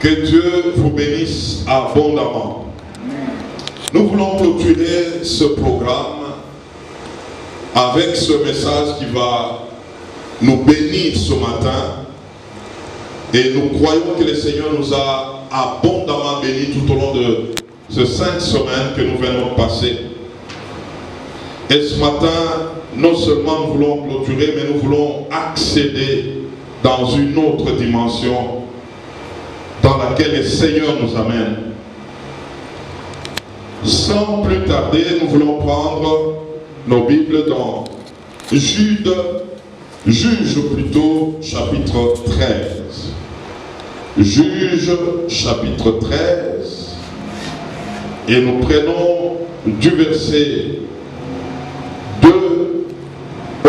Que Dieu vous bénisse abondamment. Nous voulons clôturer ce programme avec ce message qui va nous bénir ce matin. Et nous croyons que le Seigneur nous a abondamment bénis tout au long de ces 5 semaines que nous venons de passer. Et ce matin, non seulement nous voulons clôturer, mais nous voulons accéder dans une autre dimension dans laquelle le Seigneur nous amène. Sans plus tarder, nous voulons prendre nos Bibles dans Juge plutôt, chapitre 13. Juge, chapitre 13. Et nous prenons du verset 2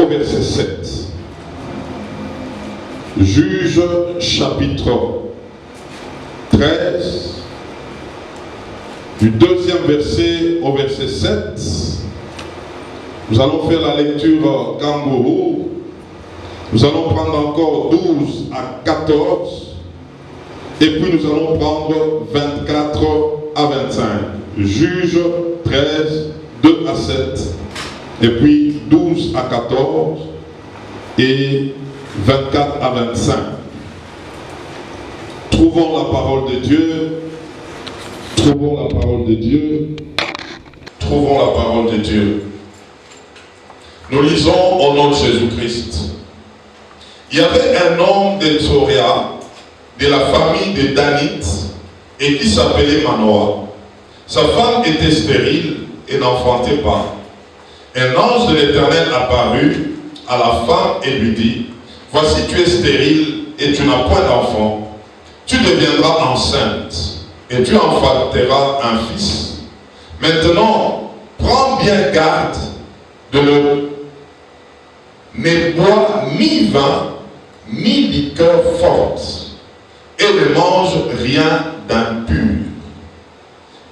au verset 7. Juge, chapitre 13, du 2e verset au verset 7. Nous allons faire la lecture kangourou. Nous allons prendre encore 12 à 14. Et puis nous allons prendre 24 à 25. Juge 13, 2 à 7. Et puis 12 à 14. Et 24 à 25. Trouvons la parole de Dieu. Trouvons la parole de Dieu. Trouvons la parole de Dieu. Nous lisons au nom de Jésus-Christ. Il y avait un homme de Tsoréa, de la famille de Danite, et qui s'appelait Manoah. Sa femme était stérile et n'enfantait pas. Un ange de l'Éternel apparut à la femme et lui dit: voici, tu es stérile et tu n'as point d'enfant. Tu deviendras enceinte et tu enfanteras un fils. Maintenant, prends bien garde de ne boire ni vin ni liqueur forte, et ne mange rien d'impur.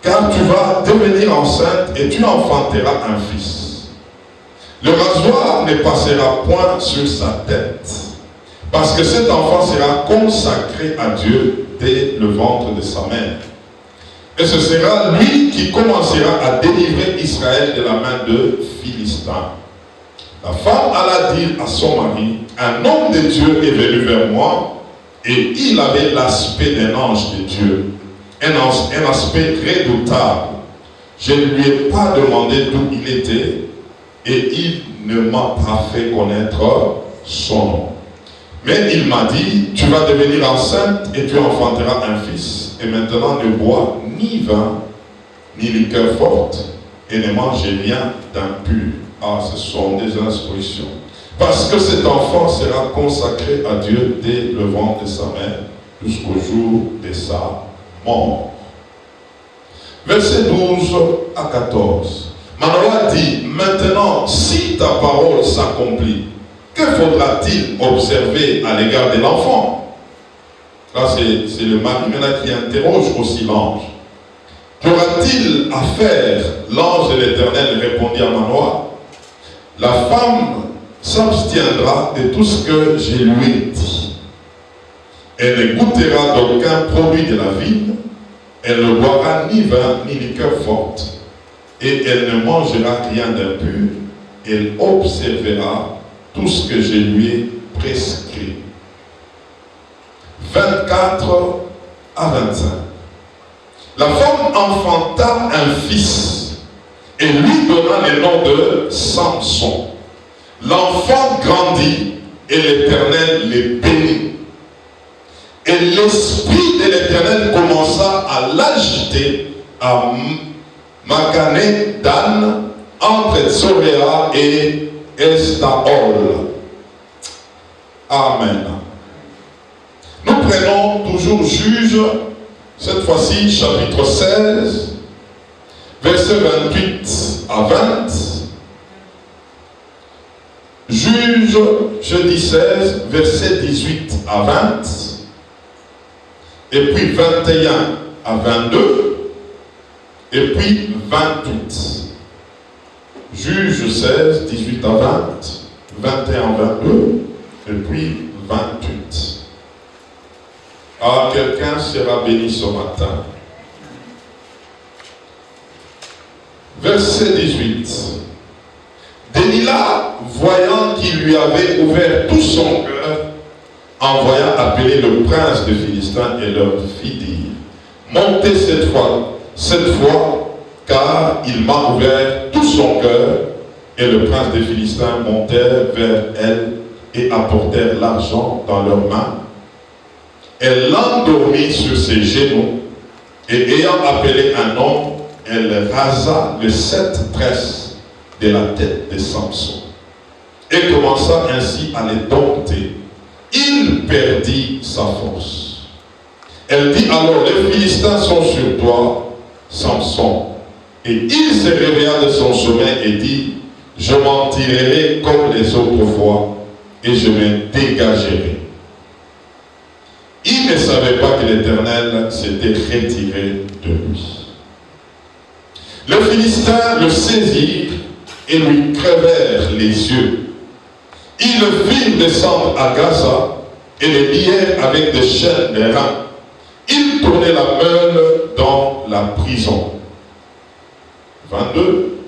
Car tu vas devenir enceinte et tu enfanteras un fils. Le rasoir ne passera point sur sa tête, parce que cet enfant sera consacré à Dieu dès le ventre de sa mère. Et ce sera lui qui commencera à délivrer Israël de la main de Philistins. La femme alla dire à son mari: un homme de Dieu est venu vers moi, et il avait l'aspect d'un ange de Dieu, un aspect redoutable. Je ne lui ai pas demandé d'où il était, et il ne m'a pas fait connaître son nom. Mais il m'a dit: tu vas devenir enceinte et tu enfanteras un fils. Et maintenant ne bois ni vin, ni liqueur forte, et ne mange rien d'impur. Ah, ce sont des instructions. Parce que cet enfant sera consacré à Dieu dès le ventre de sa mère, jusqu'au jour de sa mort. Verset 12 à 14. Manoah dit: maintenant, si ta parole s'accomplit, que faudra-t-il observer à l'égard de l'enfant? Là, c'est le mari qui interroge aussi l'ange. Qu'aura-t-il à faire? L'ange de l'Éternel répondit à Manoah: la femme s'abstiendra de tout ce que je lui ai dit. Elle ne goûtera d'aucun produit de la vigne, elle ne boira ni vin ni liqueur forte, et elle ne mangera rien d'impur, elle observera tout ce que je lui ai prescrit. 24 à 25. La femme enfanta un fils et lui donna le nom de Samson. L'enfant grandit et l'Éternel le bénit. Et l'esprit de l'Éternel commença à l'agiter à Magané Dan, entre Tsoréa et Estaol. Amen. Nous prenons toujours Juge, cette fois-ci chapitre 16, verset 28 à 20. Juge, jeudi 16, verset 18 à 20. Et puis 21 à 22. Et puis 28. Juge 16, 18 à 20. 21 à 22. Et puis 28. Ah, quelqu'un sera béni ce matin. Verset 18. Delilah, voyant qu'il lui avait ouvert tout son cœur, envoya appeler le prince des Philistins et leur fit dire, montez cette fois, car il m'a ouvert tout son cœur. Et le prince des Philistins montèrent vers elle et apportèrent l'argent dans leurs mains. Elle l'endormit sur ses genoux, et ayant appelé un homme, elle rasa les 7 tresses de la tête de Samson, et commença ainsi à les dompter. Il perdit sa force. Elle dit alors, les Philistins sont sur toi, Samson. Et il se réveilla de son sommeil et dit, je m'en tirerai comme les autres fois, et je me dégagerai. Il ne savait pas que l'Éternel s'était retiré de lui. Les Philistins le saisirent et lui crevèrent les yeux. Ils le firent descendre à Gaza et le lièrent avec des chaînes de reins. Ils tournaient la meule dans la prison. 22.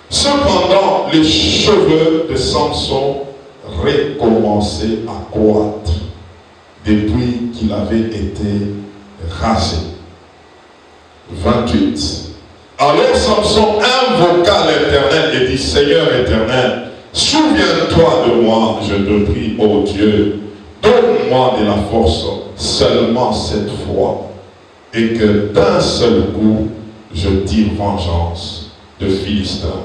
Cependant, les cheveux de Samson recommençaient à croître depuis qu'il avait été rasé. 28. Alors Samson invoqua l'Éternel et dit, Seigneur éternel, souviens-toi de moi, je te prie, ô Dieu, donne-moi de la force seulement cette fois, et que d'un seul coup, je tire vengeance de Philistins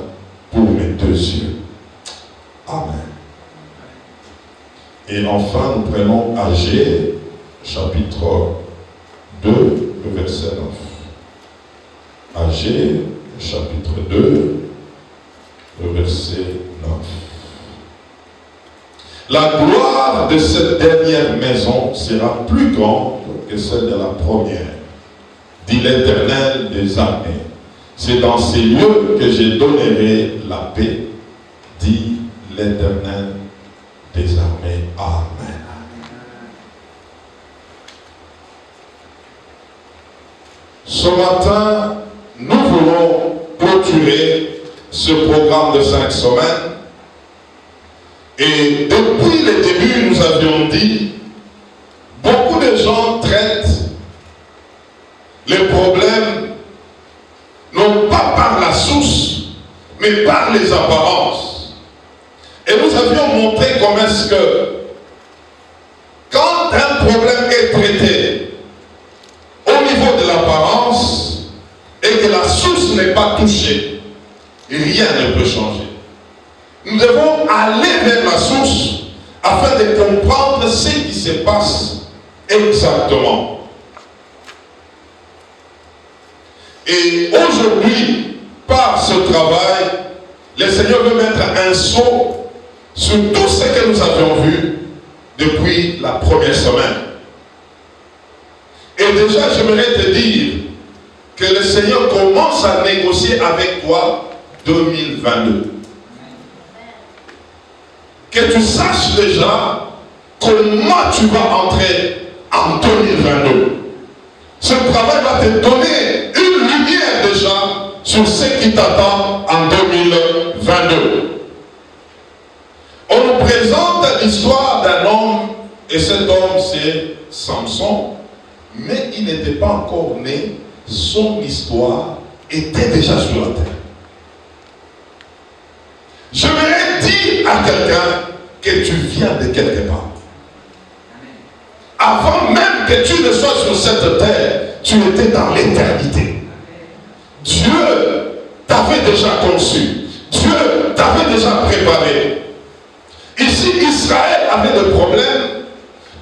pour mes 2 yeux. Amen. Et enfin, nous prenons Agé, chapitre 2, verset 9. Agé, chapitre 2, verset 9. La gloire de cette dernière maison sera plus grande que celle de la première, dit l'Éternel des armées. C'est dans ces lieux que je donnerai la paix, dit l'Éternel des armées. Amen. Ce matin, nous voulons clôturer ce programme de 5 semaines. Et depuis le début, nous avions dit, beaucoup de gens traitent les problèmes non pas par la source, mais par les apparences. Et nous avions montré comment est-ce que quand un problème est traité au niveau de l'apparence et que la source n'est pas touchée, rien ne peut changer. Nous devons aller vers la source afin de comprendre ce qui se passe exactement. Et aujourd'hui, par ce travail, le Seigneur veut mettre un sceau sur tout ce que nous avions vu depuis la première semaine. Et déjà, j'aimerais te dire que le Seigneur commence à négocier avec toi 2022. Que tu saches déjà comment tu vas entrer en 2022. Ce travail va te donner une lumière déjà sur ce qui t'attend en 2022. On nous présente l'histoire d'un homme, et cet homme c'est Samson, mais il n'était pas encore né, son histoire était déjà sur la terre. Je voudrais dire à quelqu'un que tu viens de quelque part. Avant même que tu ne sois sur cette terre, tu étais dans l'éternité. Dieu t'avait déjà conçu. Dieu t'avait déjà préparé. Ici, Israël avait des problèmes,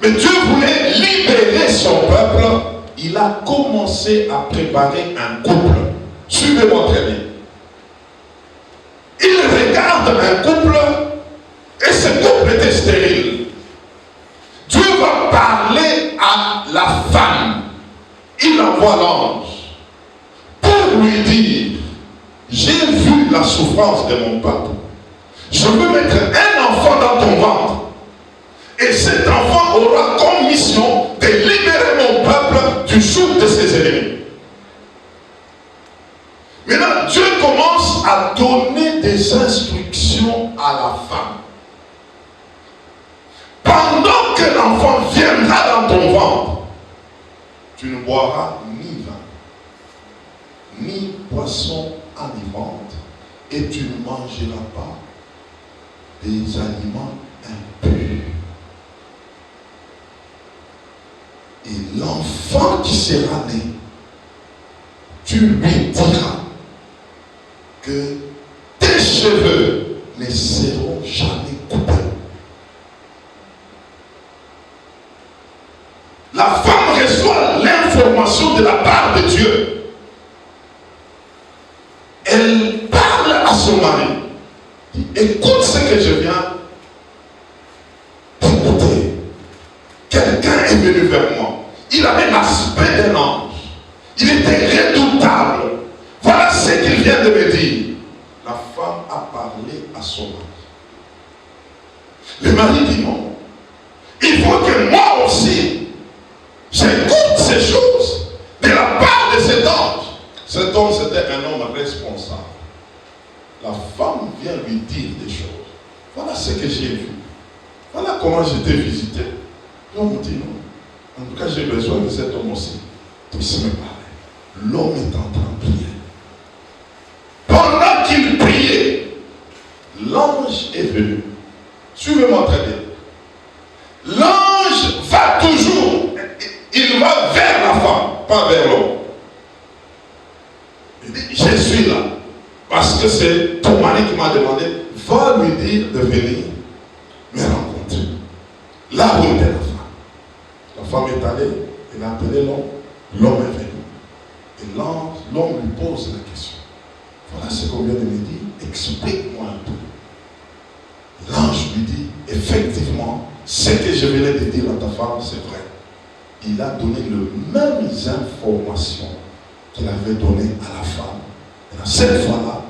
mais Dieu voulait libérer son peuple. Il a commencé à préparer un couple. Suivez-moi très bien. Il regarde un couple et ce couple était stérile. Dieu va parler à la femme. Il envoie l'ange pour lui dire, j'ai vu la souffrance de mon peuple. Je veux mettre un enfant dans ton ventre. Et cet enfant aura comme mission de libérer mon du joug de ses ennemis. Maintenant, Dieu commence à donner des instructions à la femme. Pendant que l'enfant viendra dans ton ventre, tu ne boiras ni vin, ni boisson enivrante, et tu ne mangeras pas des aliments impurs. Et l'enfant qui sera né, tu lui diras que tes cheveux ne seront jamais coupés. La femme reçoit l'information de la part de Dieu. Elle parle à son mari. Dit, écoute ce que je viens d'écouter. Quelqu'un est venu vers moi. Il avait l'aspect d'un ange. Il était redoutable. Voilà ce qu'il vient de me dire. La femme a parlé à son mari. Le mari dit non. Il faut que moi aussi, j'écoute ces choses de la part de cet ange. Cet homme, c'était un homme responsable. La femme vient lui dire des choses. Voilà ce que j'ai vu. Voilà comment j'étais visité. L'homme dit non. En tout cas, j'ai besoin de cet homme aussi. Puisse me parler. L'homme est en train de prier. Pendant qu'il priait, l'ange est venu. Suivez-moi très bien. L'ange va toujours, il va vers la femme, pas vers l'homme. Il dit, je suis là. Parce que c'est ton mari qui m'a demandé, va lui dire de venir me rencontrer. Là où était la femme. La femme est allée, elle a appelé l'homme, l'homme est venu. Et l'homme lui pose la question. Voilà ce qu'on vient de me dire, explique-moi un peu. L'ange lui dit, effectivement, ce que je venais de dire à ta femme, c'est vrai. Il a donné les mêmes informations qu'il avait données à la femme. Et cette fois-là,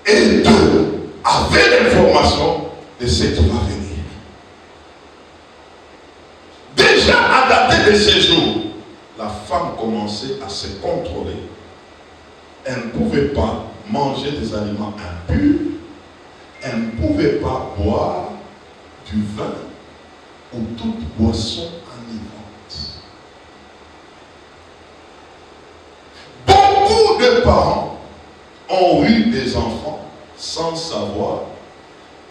et deux avaient l'information de ce qui va venir. Déjà à dater de ces jours, la femme commençait à se contrôler. Elle ne pouvait pas manger des aliments impurs. Elle ne pouvait pas boire du vin ou toute boisson enivrante. Beaucoup de parents ont eu des enfants sans savoir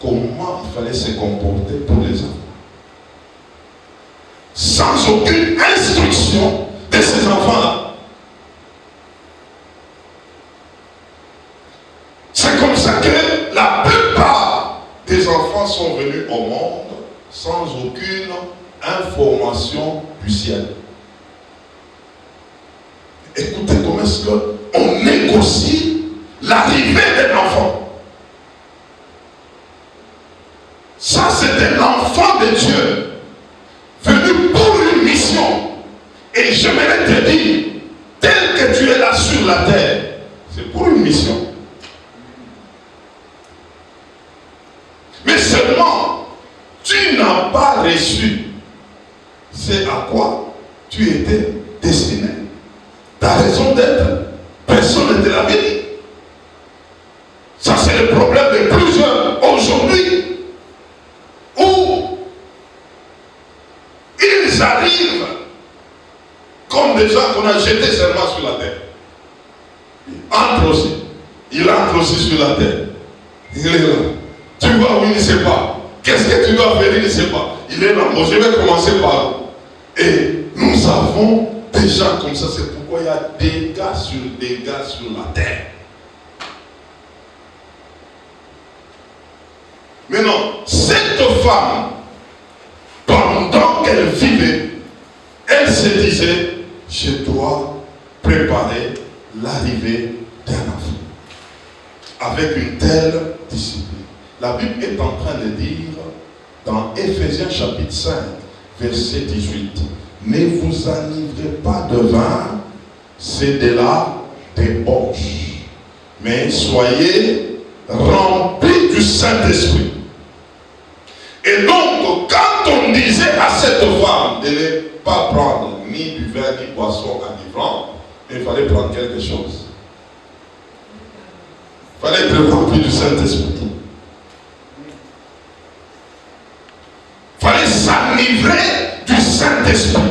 comment il fallait se comporter pour les enfants. Sans aucune instruction de ces enfants-là. C'est comme ça que la plupart des enfants sont venus au monde sans aucune information du ciel. Écoutez comment est-ce qu'on négocie l'arrivée d'un enfant. Ça, c'était l'enfant de Dieu, venu pour une mission. Et je vais te dire, tel que tu es là sur la terre, c'est pour une mission. Mais seulement, tu n'as pas reçu c'est à quoi tu étais destiné. Ta raison d'être, personne ne te l'a dit. Ça, c'est le problème de plusieurs aujourd'hui, où ils arrivent comme des gens qu'on a jetés seulement sur la terre. Il entre aussi sur la terre. Il est là. Tu vois où il ne sait pas. Qu'est-ce que tu dois faire, il ne sait pas. Il est là. Moi, je vais commencer par là. Et nous avons des gens comme ça. C'est pourquoi il y a des gars sur la terre. Maintenant, cette femme, pendant qu'elle vivait, elle se disait, je dois préparer l'arrivée d'un enfant. Avec une telle discipline. La Bible est en train de dire, dans Éphésiens chapitre 5, verset 18, ne vous enivrez pas de vin, c'est de la débauche, mais soyez remplis du Saint-Esprit. Et donc, quand on disait disait à cette femme de ne pas prendre ni du vin ni boisson enivrant, mais il fallait prendre quelque chose. Il fallait être rempli du Saint-Esprit. Il fallait s'enivrer du Saint-Esprit.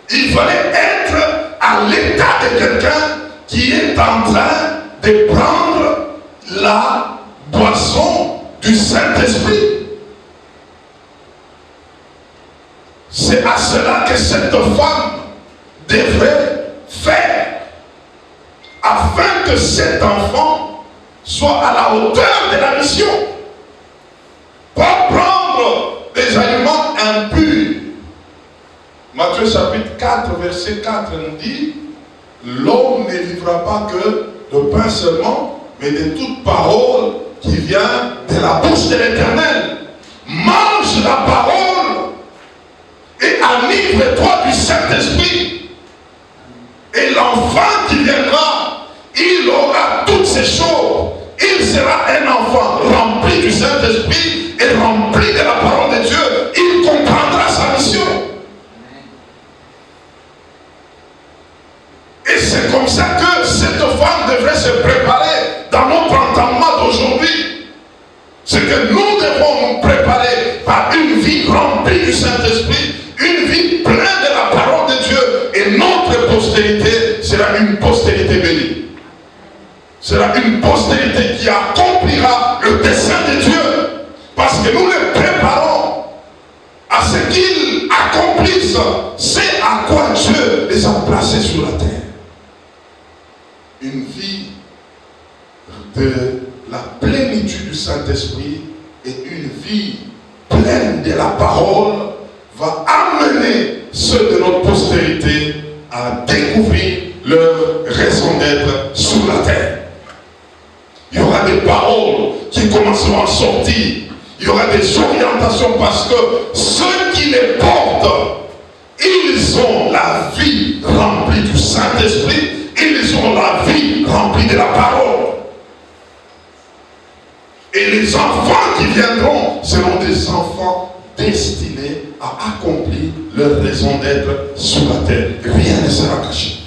Il fallait être à l'état de quelqu'un qui est en train de prendre la boisson du Saint-Esprit. C'est à cela que cette femme devrait faire, afin que cet enfant soit à la hauteur de la mission. Pas prendre des aliments impurs. Matthieu chapitre 4, verset 4 nous dit, l'homme ne vivra pas que de pain seulement, mais de toute parole qui vient de la bouche de l'Éternel. Mange la parole et enivre-toi du Saint-Esprit. Et l'enfant qui viendra, il aura toutes ces choses. Il sera un enfant rempli du Saint-Esprit et rempli de la parole de Dieu. Il comprendra sa mission. Et c'est comme ça que cette femme devrait se préparer dans notre entendement d'aujourd'hui. C'est que nous devons nous préparer par une vie remplie du Saint-Esprit, une vie pleine de la parole de Dieu. Et notre postérité sera une postérité bénie. Sera une postérité qui accomplira le dessein de Dieu. Parce que nous les préparons à ce qu'ils accomplissent. C'est à quoi Dieu les a placés sur la terre. Une vie de la plénitude du Saint-Esprit et une vie pleine de la parole va amener ceux de notre postérité à découvrir leur raison d'être sur la terre. Il y aura des paroles qui commenceront à sortir. Il y aura des orientations parce que ceux qui les portent, ils ont la vie remplie du Saint-Esprit. Ils ont la vie remplie de la parole. Et les enfants qui viendront seront des enfants destinés à accomplir leur raison d'être sur la terre. Rien ne sera caché.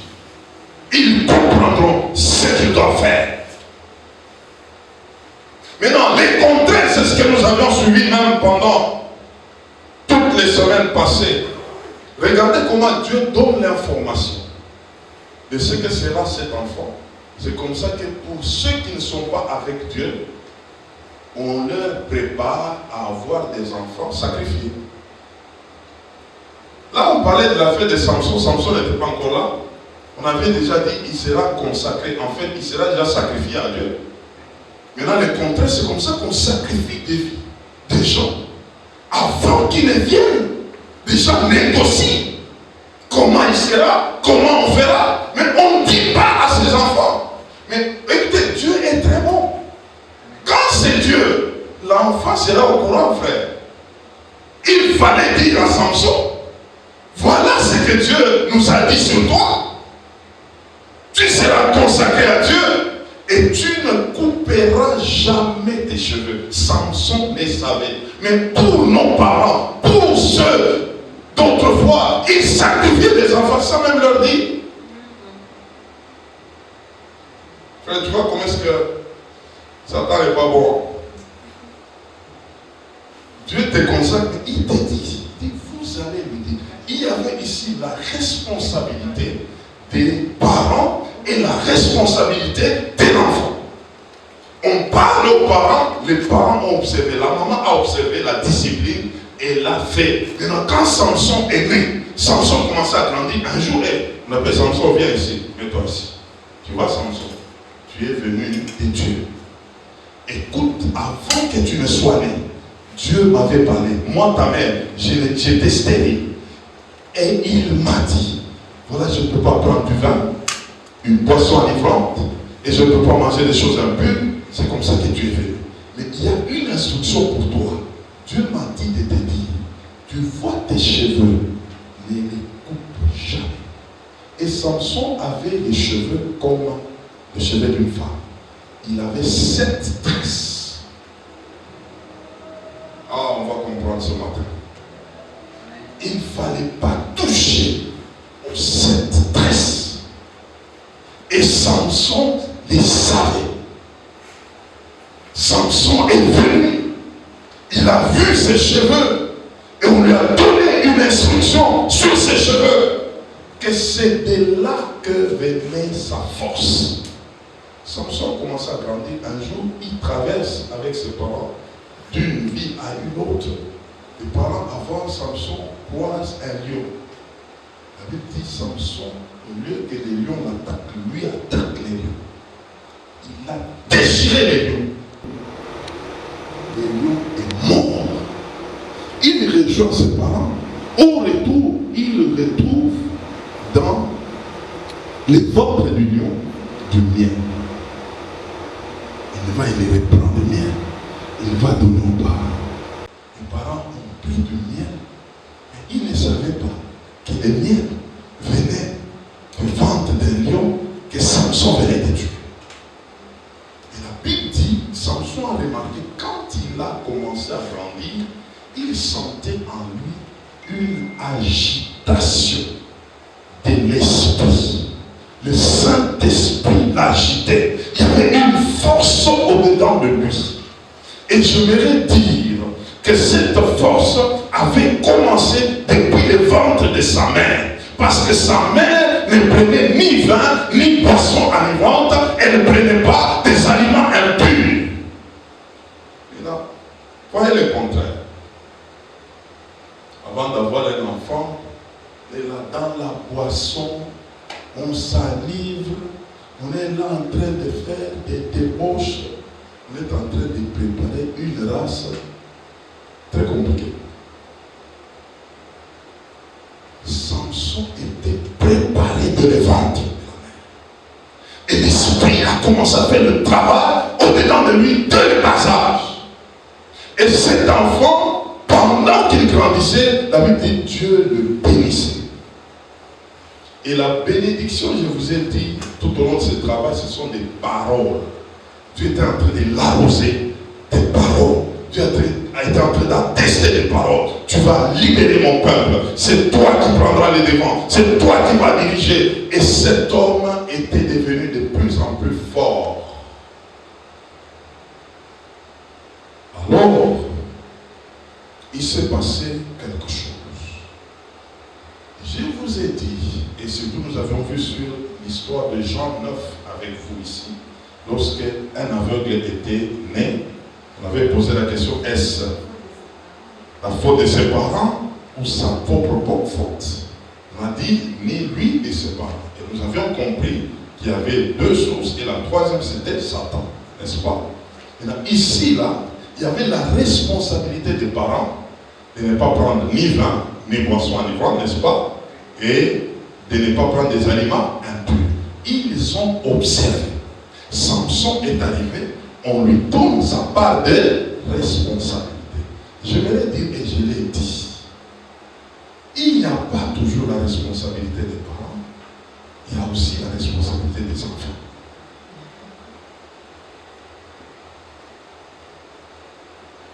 Ils comprendront ce qu'ils doivent faire. Maintenant, les contraintes, c'est ce que nous avions suivi même pendant toutes les semaines passées. Regardez comment Dieu donne l'information de ce que sera cet enfant. C'est comme ça que pour ceux qui ne sont pas avec Dieu, on leur prépare à avoir des enfants sacrifiés. Là, on parlait de la fête de Samson. Samson n'était pas encore là. On avait déjà dit qu'il sera consacré. En fait, il sera déjà sacrifié à Dieu. Maintenant, le contraire, c'est comme ça qu'on sacrifie des vies, des gens, avant qu'ils ne viennent. Les gens négocient. Comment il sera, comment on fera. Mais on ne dit pas à ses enfants. Mais écoutez, Dieu est très bon. Quand c'est Dieu, l'enfant sera au courant, frère. Il fallait dire à Samson, voilà ce que Dieu nous a dit sur toi. Tu seras consacré à Dieu et tu ne couperas jamais tes cheveux. Samson les savait. Mais pour nos parents, pour ceux d'autrefois, ils sacrifiaient des enfants sans même leur dire. Frère, tu vois comment est-ce que Satan n'est pas bon. Dieu te consacre, il te dit, vous allez lui dire. Il y avait ici la responsabilité des parents et la responsabilité de l'enfant. On parle aux parents, les parents ont observé, la maman a observé la discipline et l'a fait. Maintenant, quand Samson est né, Samson commençait à grandir. Un jour, on appelle Samson, viens ici, mets-toi ici. Tu vois, Samson, tu es venu de Dieu. Écoute, avant que tu ne sois né, Dieu m'avait parlé. Moi, ta mère, j'étais stérile. Et il m'a dit, voilà, je ne peux pas prendre du vin, une boisson enivrante, et je ne peux pas manger des choses impures. C'est comme ça que tu es venu. Mais il y a une instruction pour toi. Dieu m'a dit de te dire, tu vois tes cheveux, ne les coupe jamais. Et Samson avait les cheveux comme les cheveux d'une femme. Il avait 7 tresses. Ah, on va comprendre ce matin. il ne fallait pas toucher aux 7 tresses. Et Samson les savait. Samson est venu. Il a vu ses cheveux. Et on lui a donné une instruction sur ses cheveux. Que c'est de là que venait sa force. Samson commence à grandir. Un jour, il traverse avec ses parents d'une ville à une autre. Les parents, avant Samson, croisent un lion. La Bible dit Samson, au lieu que les lions l'attaquent, lui attaque les lions. Il a déchiré les lions. Le lion est mort. Il rejoint ses parents. Au retour, il le retrouve dans les ventres du lion du miel. Il va y reprendre le miel. Il va donner aux parents. Les parents ont pris du miel. Mais ils ne savaient pas que le miel venait du ventre d'un lion que Samson venait de tuer. Et la Bible dit, Samson a remarqué, quand il a commencé à grandir, il sentait en lui une agitation de l'esprit. Le Saint-Esprit l'agitait. Il y avait une force au-dedans de lui. Et j'aimerais dire que cette force avait commencé depuis le ventre de sa mère. Parce que sa mère ne prenait ni vin, ni boisson enivrante. Elle ne prenait pas des aliments impurs. Et là, voyez le contraire. Avant d'avoir un enfant, et là, dans la boisson, on s'enivre, on est là en train de faire des débauches, on est en train de préparer une race très compliquée. Samson était préparé de le ventre. Et l'esprit a commencé à faire le travail au-dedans de lui dès le bas âge. Et cet enfant, pendant qu'il grandissait, la Bible dit Dieu le bénissait. Et la bénédiction, je vous ai dit, tout au long de ce travail, ce sont des paroles. Tu étais en train de l'arroser, des paroles. Tu étais en train d'attester des paroles. Tu vas libérer mon peuple. C'est toi qui prendras les devants. C'est toi qui vas diriger. Et cet homme était devenu de plus en plus fort. Alors, il s'est passé quelque chose. Je vous ai dit, et surtout nous avions vu sur l'histoire de Jean 9 avec vous ici, lorsque un aveugle était né, on avait posé la question, est-ce la faute de ses parents ou sa propre faute? On a dit, ni lui ni ses parents. Et nous avions compris qu'il y avait deux sources, et la troisième c'était Satan, n'est-ce pas? Et là, ici, là, il y avait la responsabilité des parents de ne pas prendre ni vin, ni boisson enivrante, n'est-ce pas? Et de ne pas prendre des aliments impurs. Ils ont observé. Samson est arrivé, on lui donne sa part de responsabilité. Je vais dire, et je l'ai dit, il n'y a pas toujours la responsabilité des parents, il y a aussi la responsabilité des enfants.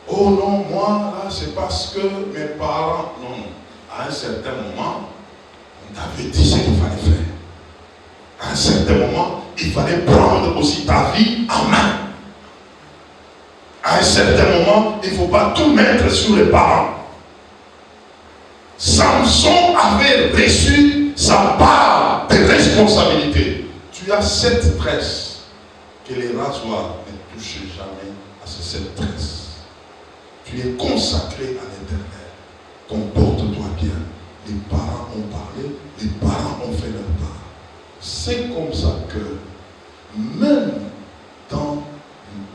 Oh non, moi, là, c'est parce que mes parents... Non, non. À un certain moment, on t'avait dit ce qu'il fallait faire. À un certain moment, il fallait prendre aussi ta vie en main. À un certain moment, il ne faut pas tout mettre sur les parents. Samson avait reçu sa part de responsabilité. Tu as 7 tresses. Que les rasoirs ne touchent jamais à ces 7 tresses. Tu es consacré à l'Éternel. Comporte-toi bien. Les parents ont parlé, les parents ont fait leur part. C'est comme ça que, même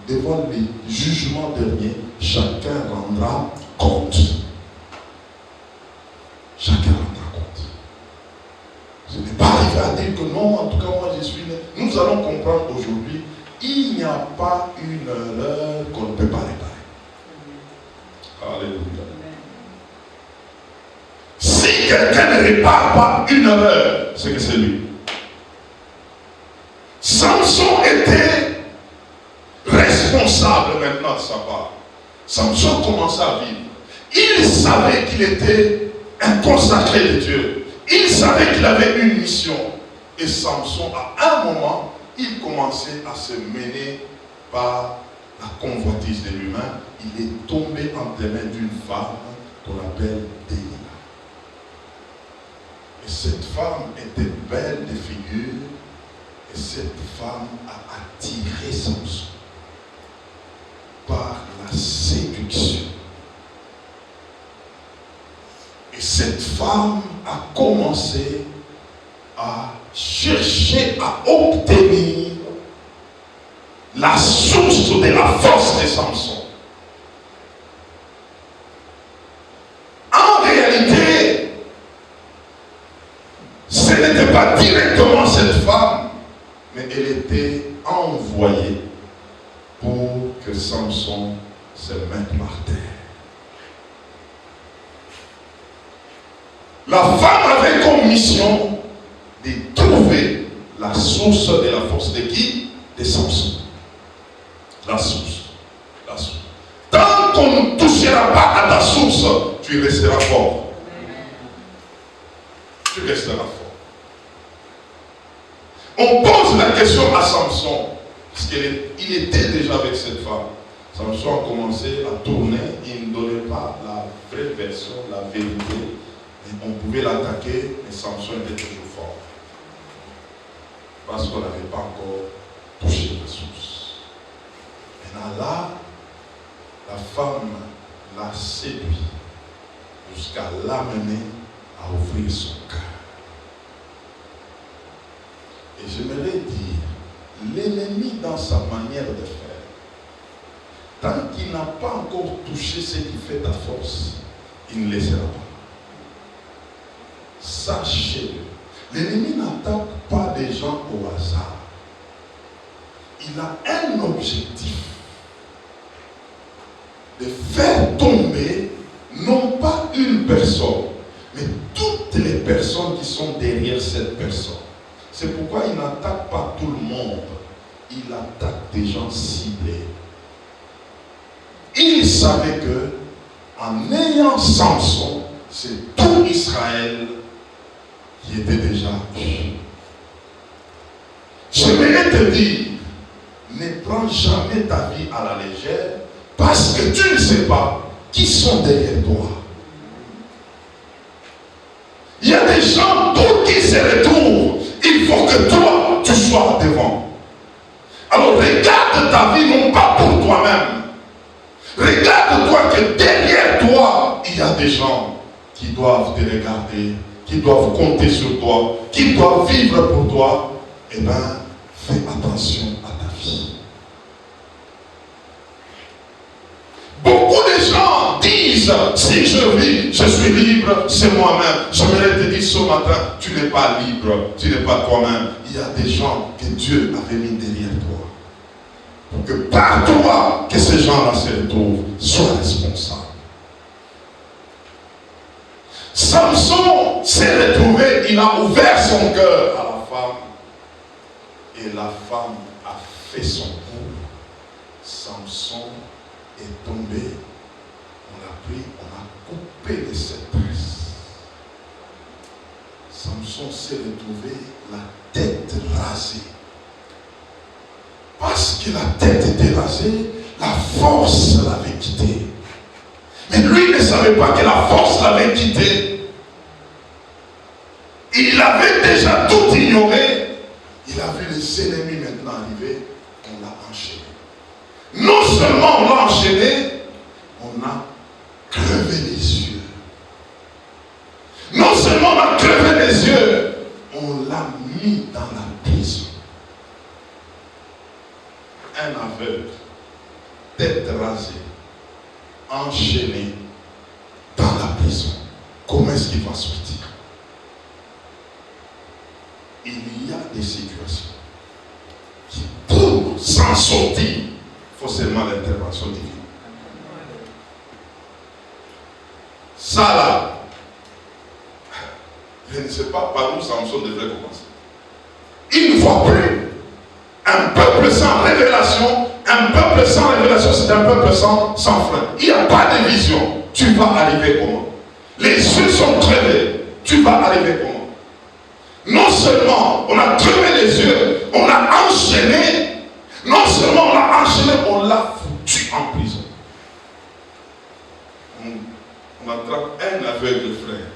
devant les jugements derniers, chacun rendra compte. Chacun rendra compte. Je n'ai pas arrivé à dire que non, en tout cas moi je suis né. Nous allons comprendre aujourd'hui, il n'y a pas une erreur qu'on ne peut pas réparer. Alléluia. Si quelqu'un ne répare pas une erreur, c'est que c'est lui. Samson était responsable maintenant de sa part. Samson commençait à vivre. Il savait qu'il était un consacré de Dieu. Il savait qu'il avait une mission. Et Samson, à un moment, il commençait à se mener par la convoitise de l'humain. Il est tombé entre les mains d'une femme qu'on appelle Délila. Et cette femme était belle de figure. Et cette femme a attiré Samson par la séduction. Et cette femme a commencé à chercher à obtenir la source de la force de Samson. En réalité, ce n'était pas directement cette femme, mais elle était envoyée pour que Samson se mette par terre. La femme avait comme mission de trouver la source de la force. De qui? De Samson. La source. La source. Tant qu'on ne touchera pas à ta source, tu resteras fort. Tu resteras fort. On pose la question à Samson, parce qu'il était déjà avec cette femme. Samson a commencé à tourner, il ne donnait pas la vraie version, la vérité. On pouvait l'attaquer, mais Samson était toujours fort. Parce qu'on n'avait pas encore touché la source. Maintenant là, la femme l'a séduit jusqu'à l'amener à ouvrir son cœur. Et j'aimerais dire, l'ennemi dans sa manière de faire, tant qu'il n'a pas encore touché ce qui fait ta force, il ne laissera pas. Sachez-le, l'ennemi n'attaque pas des gens au hasard. Il a un objectif de faire tomber non pas une personne, mais toutes les personnes qui sont derrière cette personne. C'est pourquoi il n'attaque pas tout le monde. Il attaque des gens ciblés. Il savait que en ayant Samson, c'est tout Israël qui était déjà eu. J'aimerais te dire, ne prends jamais ta vie à la légère parce que tu ne sais pas qui sont derrière toi. Il y a des gens pour qui c'est le tour. Il faut que toi, tu sois devant. Alors regarde ta vie non pas pour toi-même. Regarde-toi que derrière toi, il y a des gens qui doivent te regarder, qui doivent compter sur toi, qui doivent vivre pour toi. Eh bien, fais attention à ta vie. Beaucoup de gens disent, si je vis, je suis libre, c'est moi-même. J'aimerais te dire ce matin, tu n'es pas libre, tu n'es pas toi-même. Il y a des gens que Dieu avait mis derrière toi. Pour que par toi, que ces gens-là se retrouvent, sois responsable. Samson s'est retrouvé, il a ouvert son cœur à la femme. Et la femme a fait son coup. Samson est tombé. On l'a pris, on a coupé de cette tresse. Samson s'est retrouvé la tête rasée. Parce que la tête était rasée, la force l'avait quitté. Mais lui ne savait pas que la force l'avait quitté. Il avait déjà tout ignoré. Il a vu les ennemis maintenant arriver. On l'a enchaîné. Non seulement on l'a enchaîné, on a crevé les yeux. Non seulement on a crevé les yeux, on l'a mis dans la prison. Un aveugle, tête rasée, enchaîné dans la prison. Comment est-ce qu'il va sortir? Il y a des situations qui, pour s'en sortir, il faut seulement l'intervention divine. Ça là, je ne sais pas par où Samson devrait commencer. Il ne voit plus. Un peuple sans révélation, c'est un peuple sans frein. Il n'y a pas de vision. Tu vas arriver comment? les yeux sont crevés, tu vas arriver comment? Non seulement on a crevé les yeux, on a enchaîné, non seulement on l'a enchaîné, on l'a foutu en prison. On attrape un aveugle frère.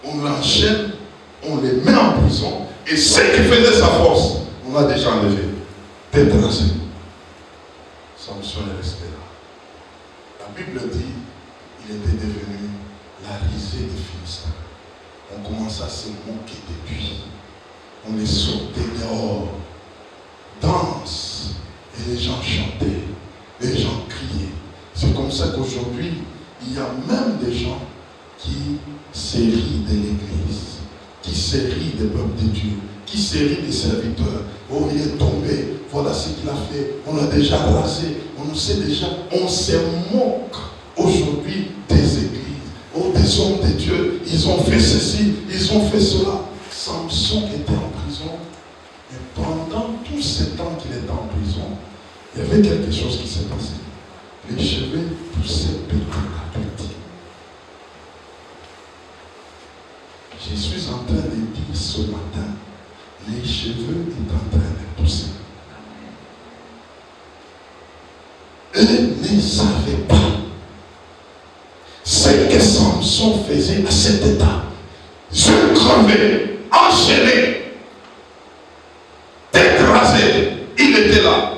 On l'enchaîne, on les met en prison, et ce qui faisait sa force, on l'a déjà enlevé. Tête rasée. Samson est resté là. La Bible dit, il était devenu la risée des Philistins. On commençait à se moquer de lui. On les sortait dehors. Danse. Et les gens chantaient. Les gens criaient. C'est comme ça qu'aujourd'hui, il y a même des gens qui se rient de l'Église, qui se rient des peuples de Dieu, qui se rient des serviteurs. Oh, il est tombé, voilà ce qu'il a fait. On l'a déjà rasé, on sait déjà. On se moque aujourd'hui des églises. Oh, des hommes de Dieu, ils ont fait ceci, ils ont fait cela. Samson était en prison, et pendant tout ce temps qu'il était en prison, il y avait quelque chose qui s'est passé. Les cheveux poussaient petit à petit. Je suis en train de dire ce matin, les cheveux sont en train de pousser. Eux ne savaient pas ce que Samson faisait à cet état. Yeux crevés, enchaînés, tête rasée, il était là.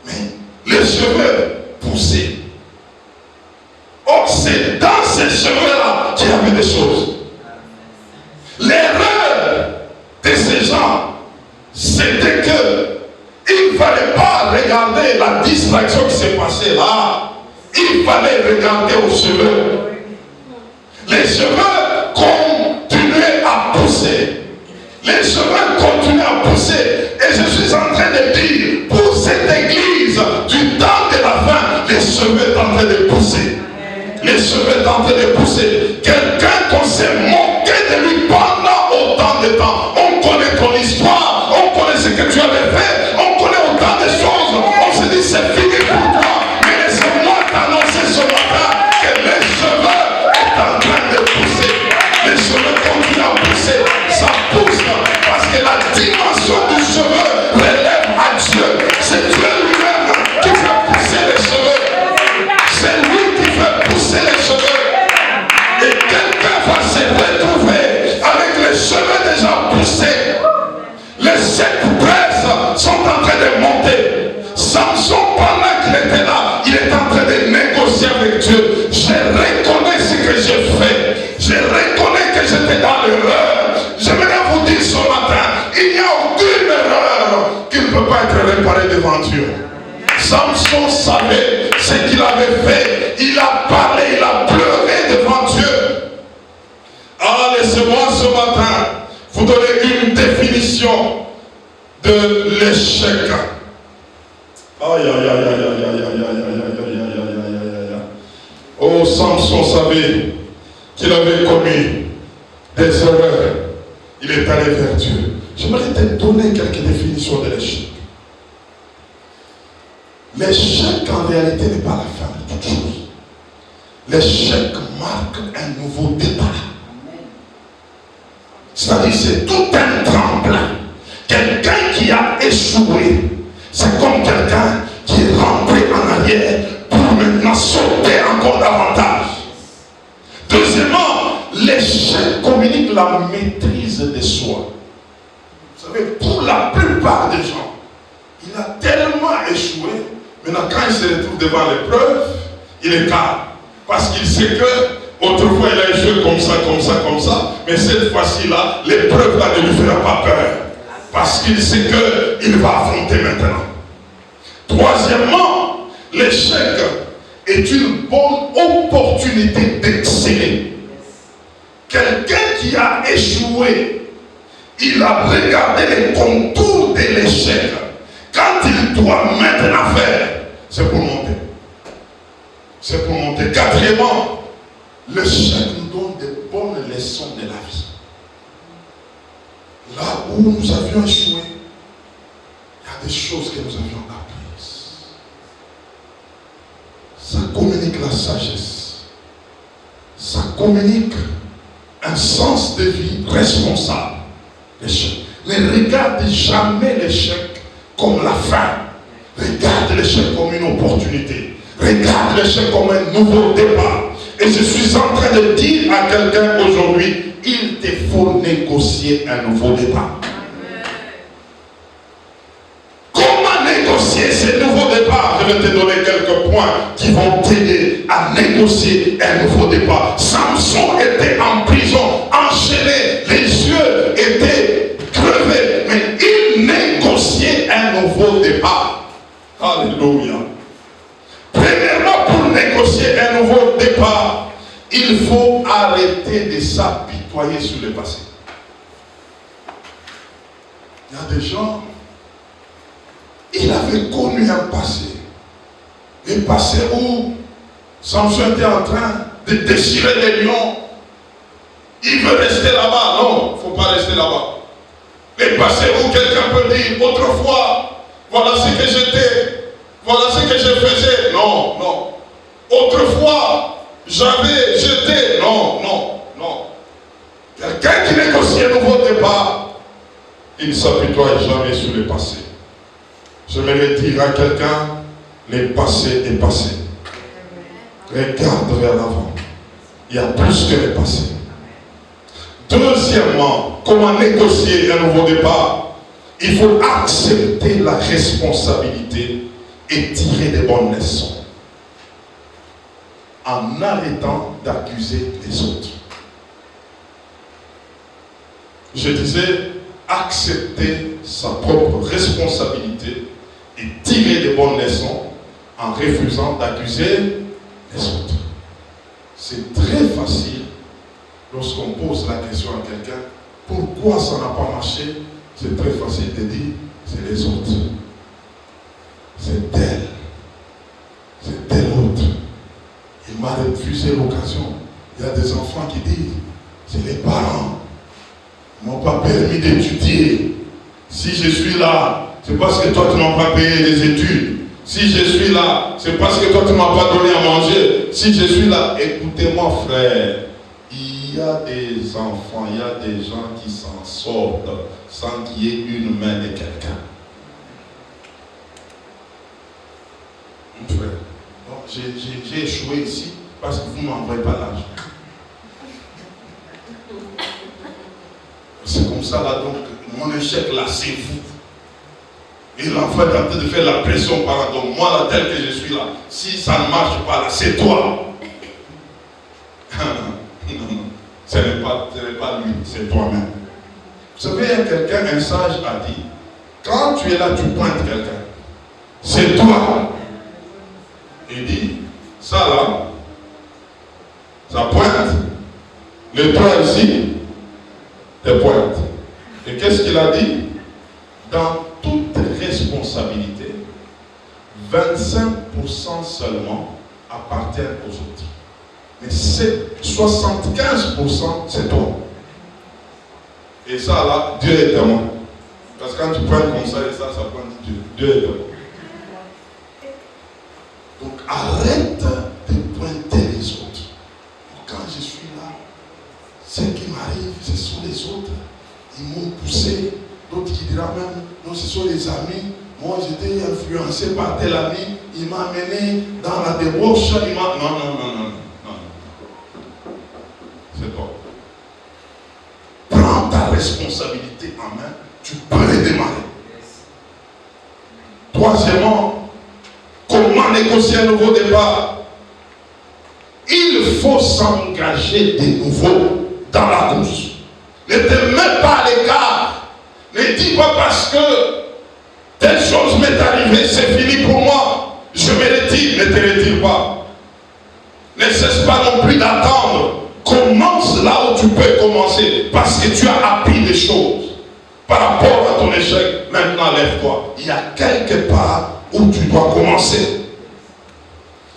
Mais les cheveux poussaient. Oh, c'est dans ces cheveux-là qu'il y avait des choses. L'erreur de ces gens, c'était qu'il ne fallait pas regarder la distraction qui s'est passée là. Il fallait regarder aux cheveux. Les cheveux continuaient à pousser. Les cheveux continuaient à pousser. Et je suis en train de dire, pour cette église, du temps de la fin, les cheveux sont en train de pousser. Les cheveux sont en train de pousser. Quelqu'un qu'on s'est moqué de lui pendant autant de temps. On connaît ton histoire, on connaît ce que tu avais fait, on connaît autant de choses. On se dit c'est fini pour toi. Mais laissez-moi t'annoncer ce matin que les cheveux sont en train de pousser. Les cheveux continuent à pousser. Ça pousse parce que la dimension du cheveu relève à Dieu. C'est Dieu lui-même qui fait pousser les cheveux. C'est lui qui fait pousser les cheveux. Et quelqu'un va se retrouver avec les cheveux déjà poussés. Les 7 presses sont en train de monter. Samson, pendant qu'il était là, il est en train de négocier avec Dieu. Je reconnais ce que j'ai fait. Je reconnais que j'étais dans l'erreur. J'aimerais vous dire ce matin, il n'y a aucune erreur qui ne peut pas être réparée devant Dieu. Samson savait ce qu'il avait fait. Il a parlé, il a pleuré devant Dieu. Ah, laissez-moi ce matin vous donner une définition de l'échec. Aïe, aïe, aïe, aïe, aïe, aïe, aïe, aïe, aïe, aïe, aïe. Oh, Samson savait qu'il avait commis des erreurs. Il est allé vers Dieu. J'aimerais te donner quelques définitions de l'échec. L'échec en réalité n'est pas la fin de toute chose. L'échec marque un nouveau départ. C'est-à-dire c'est tout un tremplin. Quelqu'un qui a échoué, c'est comme quelqu'un qui est rentré en arrière pour maintenant sauter encore davantage. Deuxièmement, l'échec communique la maîtrise de soi. Vous savez, pour la plupart des gens, il a tellement échoué. Maintenant, quand il se retrouve devant l'épreuve, il est calme. Parce qu'il sait que, autrefois, il a échoué comme ça, comme ça, comme ça. Mais cette fois-ci, là, l'épreuve là ne lui fera pas peur. Parce qu'il sait qu'il va affronter maintenant. Troisièmement, l'échec est une bonne opportunité d'exceller. Quelqu'un qui a échoué, il a regardé les contours de l'échec. Quand il doit maintenant faire, c'est pour monter. C'est pour monter. Quatrièmement, l'échec nous donne des bonnes leçons de la vie. Là où nous avions échoué, il y a des choses que nous avions apprises. Ça communique la sagesse. communique un sens de vie responsable. L'échec. Ne regarde jamais l'échec comme la fin. Regarde l'échec comme une opportunité. Regarde l'échec comme un nouveau départ. Et je suis en train de dire à quelqu'un aujourd'hui, il te faut négocier un nouveau départ. Comment négocier ce nouveau départ? Je vais te donner quelques points qui vont t'aider à négocier un nouveau départ. Samson était en prison, enchaîné, les yeux étaient crevés, mais il négociait un nouveau départ. Alléluia. Premièrement, pour négocier un nouveau départ, il faut arrêter de s'apitoyer sur le passé. Il y a des gens, il avait connu un passé. Un passé où Samson était en train de déchirer les lions. Il veut rester là-bas. Non, il ne faut pas rester là-bas. Le passé où quelqu'un peut dire, autrefois, voilà ce que j'étais, voilà ce que je faisais. Non, non. Autrefois, j'étais. Non, non, non. Quelqu'un qui négocie un nouveau départ, il ne s'apitoie jamais sur le passé. J'aimerais dire à quelqu'un, le passé est passé. Regarde vers l'avant. Il y a plus que le passé. Deuxièmement, comment négocier un nouveau départ? Il faut accepter la responsabilité et tirer des bonnes leçons. En arrêtant d'accuser les autres. Je disais, accepter sa propre responsabilité et tirer des bonnes leçons en refusant d'accuser les autres. C'est très facile lorsqu'on pose la question à quelqu'un, pourquoi ça n'a pas marché? C'est très facile de dire, c'est les autres. C'est tel. C'est tel autre. Il m'a refusé l'occasion. Il y a des enfants qui disent, c'est les parents. Ils ne m'ont pas permis d'étudier. Si je suis là, c'est parce que toi tu ne m'as pas payé les études. Si je suis là, c'est parce que toi tu ne m'as pas donné à manger. Si je suis là, écoutez-moi frère, il y a des enfants, il y a des gens qui s'en sortent sans qu'il y ait une main de quelqu'un. Mon frère, j'ai échoué ici parce que vous ne m'envoyez pas l'argent. C'est comme ça là, donc mon échec là, c'est vous. Et l'enfant est en train de faire la pression par rapport. Moi là, tel que je suis là, si ça ne marche pas là, c'est toi. Non, non, ce n'est pas lui, c'est toi-même. Vous savez, il y a quelqu'un, un sage a dit, quand tu es là, tu pointes quelqu'un. C'est toi. Il dit, ça là, ça pointe. Le toi ici, te pointe. Et qu'est-ce qu'il a dit? Dans toute responsabilité, 25% seulement appartiennent aux autres. Mais 75% c'est toi. Et ça là, Dieu est témoin. Parce que quand tu pointes comme ça et ça pointe Dieu. Dieu est témoin. Donc arrête de pointer les autres. Quand je suis là, ce qui m'arrive, ce sont les autres. Ils m'ont poussé. D'autres qui diront même, non, ce sont les amis. Moi, j'étais influencé par tel ami. Il m'a amené dans la débauche. Il m'a... Non, non, non, non, non. C'est toi. Prends ta responsabilité en main. Tu peux redémarrer. Troisièmement, comment négocier un nouveau départ? Il faut s'engager de nouveau dans la course. Ne te mets pas à l'écart. Ne dis pas parce que telle chose m'est arrivée, c'est fini pour moi. Je me retire. Ne te retire pas. Ne cesse pas non plus d'attendre. Commence là où tu peux commencer. Parce que tu as appris des choses. Par rapport à ton échec, maintenant lève-toi. Il y a quelque part où tu dois commencer.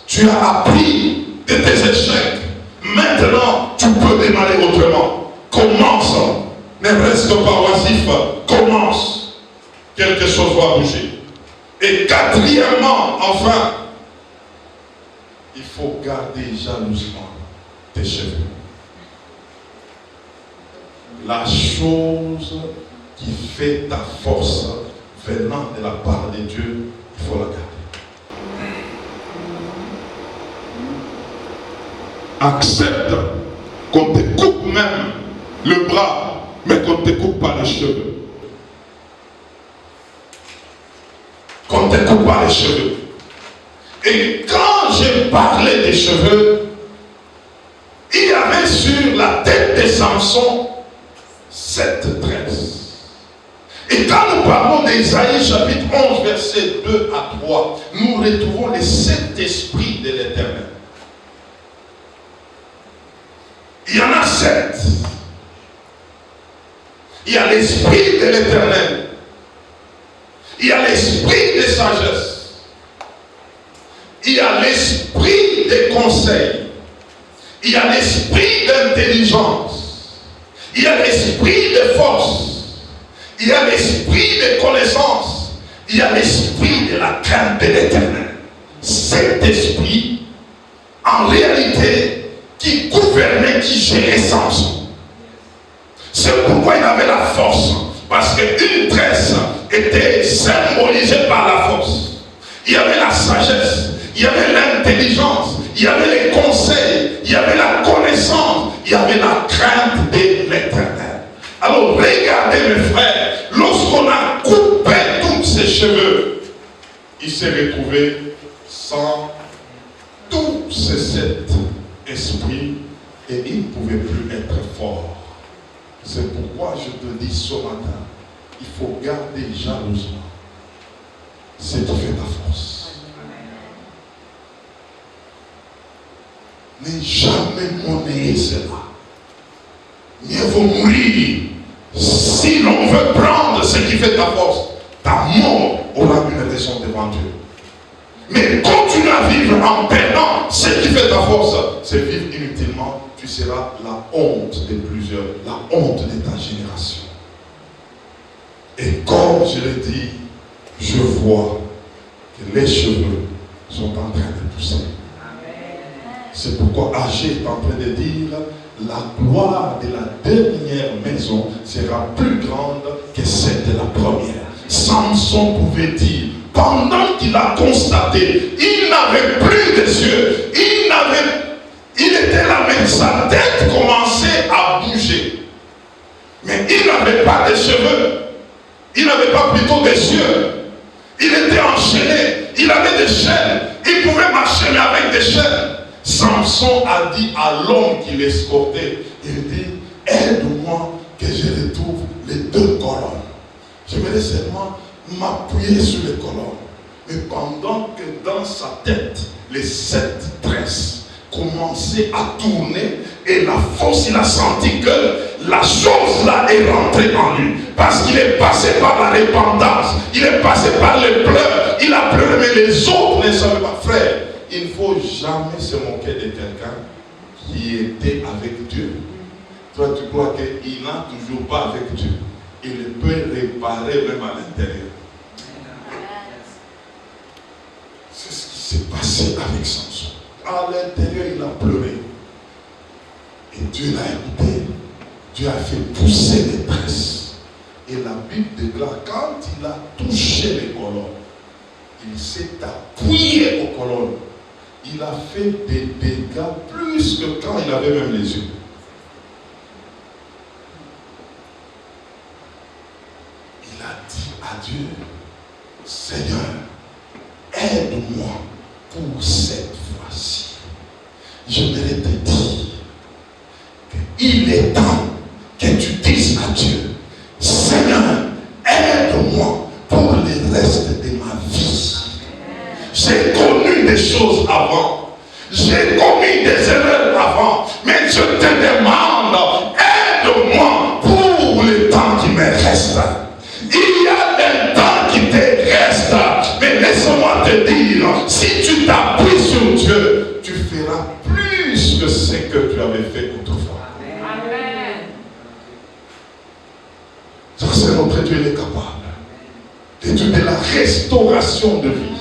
Tu as appris de tes échecs. Maintenant, tu peux démarrer autrement. Commence. Ne reste pas oisif. Commence. Quelque chose va bouger. Et quatrièmement, enfin, il faut garder jalousement tes cheveux. la chose qui fait ta force venant de la part de Dieu, il faut la garder. Accepte qu'on te coupe même le bras, mais qu'on ne te coupe pas les cheveux. Qu'on ne te coupe pas les cheveux. Et quand j'ai parlé des cheveux, il y avait sur la tête de Samson 7 tresses. Et quand nous parlons d'Ésaïe chapitre 11, versets 2 à 3, nous retrouvons les 7 esprits de l'Éternel. Il y en a 7. Il y a l'esprit de l'Éternel. Il y a l'esprit de sagesse. Il y a l'esprit de conseil. Il y a l'esprit d'intelligence. Il y a l'esprit de force. Il y a l'esprit de connaissance. Il y a l'esprit de la crainte de l'Éternel. Cet esprit, en réalité, qui gouvernait, qui gérait Samson. C'est pourquoi il avait la force. Parce qu'une tresse était symbolisée par la force. Il y avait la sagesse, il y avait l'intelligence, il y avait les conseils, il y avait la connaissance, il y avait la crainte de l'Éternel. Alors regardez mes frères, lorsqu'on a coupé tous ses cheveux, il s'est retrouvé sans tous ces 7 esprits et il ne pouvait plus être fort. C'est pourquoi je te dis ce matin, il faut garder jalousement ce qui fait ta force. Ne jamais monnayer cela. Mieux vaut mourir. Si l'on veut prendre ce qui fait ta force, ta mort aura une raison devant Dieu. Mais continue à vivre en perdant ce qui fait ta force, c'est vivre inutilement. Tu seras la honte de plusieurs, la honte de ta génération. Et comme je l'ai dit, je vois que les cheveux sont en train de pousser. C'est pourquoi Agé est en train de dire, la gloire de la dernière maison sera plus grande que celle de la première. Samson pouvait dire, pendant qu'il a constaté, il n'avait plus de yeux, il était là, mais sa tête commençait à bouger. Mais il n'avait pas de cheveux, il n'avait pas plutôt des yeux. Il était enchaîné, il avait des chaînes, il pouvait marcher mais avec des chaînes. Samson a dit à l'homme qui l'escortait, il dit, aide-moi que je retrouve les 2 colonnes. J'aimerais seulement m'appuyer sur les colonnes. Mais pendant que dans sa tête, les 7 tresses commençaient à tourner et la force, il a senti que la chose là est rentrée en lui. Parce qu'il est passé par la repentance, il est passé par les pleurs, il a pleuré, mais les autres ne savaient pas. Frère, il ne faut jamais se moquer de quelqu'un qui était avec Dieu. Toi, tu crois qu'il n'a toujours pas avec Dieu. Il peut réparer même à l'intérieur. C'est ce qui s'est passé avec Samson. À l'intérieur, il a pleuré. Et Dieu l'a écouté. Dieu a fait pousser les tresses. Et la Bible déclare, quand il a touché les colonnes, il s'est appuyé aux colonnes. Il a fait des dégâts plus que quand il avait même les yeux. Il a dit à Dieu, Seigneur, aide-moi pour cette fois-ci. J'aimerais te dire qu'il est temps que tu dises à Dieu, Seigneur, aide-moi pour le reste de ma vie. J'ai connu des choses avant. J'ai commis des erreurs avant. Mais je te demande, aide-moi pour le temps qui me reste. Il y a un temps qui te reste. Mais laisse-moi te dire, si tu t'appuies sur Dieu, tu feras plus que ce que tu avais fait autrefois. Amen. Ça, c'est notre Dieu, il est capable. Le Dieu de la restauration de vie.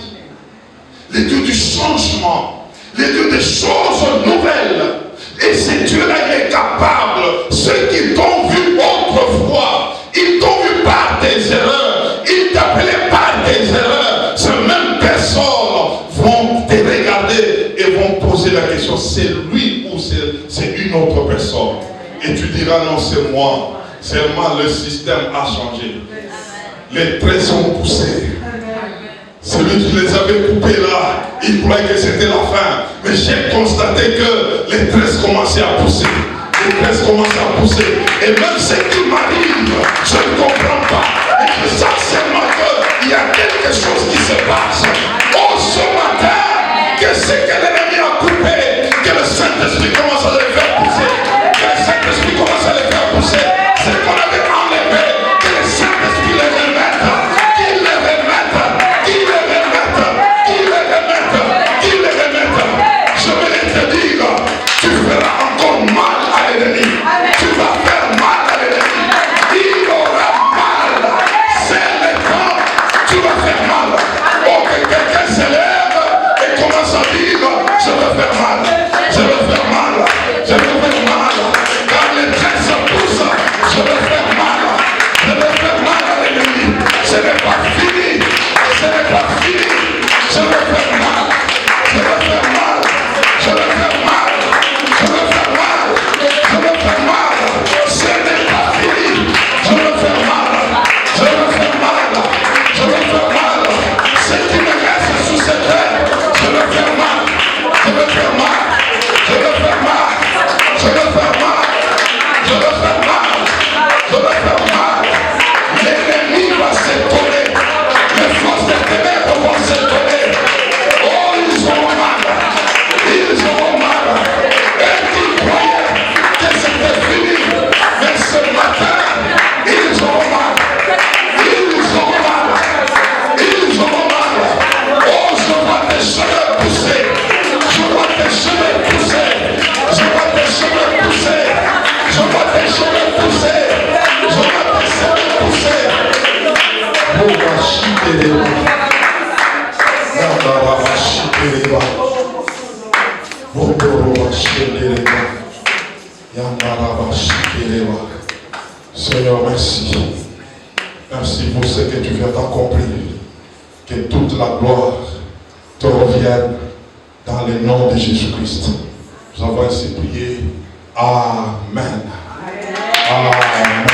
Le Dieu du changement, le Dieu des choses nouvelles. Et ce Dieu-là, il est capable. Ceux qui t'ont vu autrefois, ils t'ont vu par tes erreurs, ils t'appelaient par tes erreurs. Ces mêmes personnes vont te regarder et vont poser la question, c'est lui ou c'est une autre personne? Et tu diras, non, c'est moi. Seulement le système a changé. Les traits sont poussés. Celui qui les avait coupés là, il croyait que c'était la fin. Mais j'ai constaté que les tresses commençaient à pousser. Les tresses commencent à pousser. Et même ce qui m'arrive, je ne comprends pas. Et je sens seulement qu'il y a quelque chose qui se passe. Oh, ce matin, que ce que l'ennemi a coupé, que le Saint-Esprit commence à les faire pousser. Que le Saint-Esprit commence à les faire pousser. Ce qu'on avait enlevé, que le Saint-Esprit les remette. Qu'il les remette. Qu'il les remette. Qu'il les remette. Qu'il les remette. Je vais te dire, tu feras encore mal à l'ennemi. Tu vas faire mal à l'ennemi. Il aura mal. C'est le temps. Tu vas faire mal. Oh, que quelqu'un se lève et commence à dire, je vais faire mal. Je vais faire mal. Je vais faire mal. Quand les traits se poussent, je vais faire mal. Je vais faire mal à l'ennemi. Ce n'est pas fini. Ce n'est pas fini. Je vais faire mal. Je vais faire mal. Je vais faire mal. Je vais faire mal. Je vais faire mal. Ce n'est pas fini. Je vais faire mal. Je vais faire mal. Je vais faire mal. Ce qui me reste sous cette terre, je vais faire mal. Je vais faire mal. Je vais faire mal. Je vais faire mal. Je vais faire mal. Je vais faire mal. L'ennemi va s'étonner. Les forces des ténèbres vont s'étonner. Oh, ils auront mal. Ils auront mal. Et qui croyaient que c'était fini. Mais ce matin, ils auront mal. Ils auront mal. Ils auront mal. Oh, je vois tes cheveux pousser. Je vois tes cheveux pousser. Je vois tes cheveux pousser. Je vois tes cheveux pousser. Je vois tes cheveux pousser. Oh, va chiter les bras. Yandara va chiter les bras. Bondoro va chiter les bras. Yandara va chiter les bras. Seigneur, merci. Merci pour ce que tu viens d'accomplir. Que toute la gloire te revienne dans le nom de Jésus-Christ. Nous avons ainsi prié. Amen. Amen.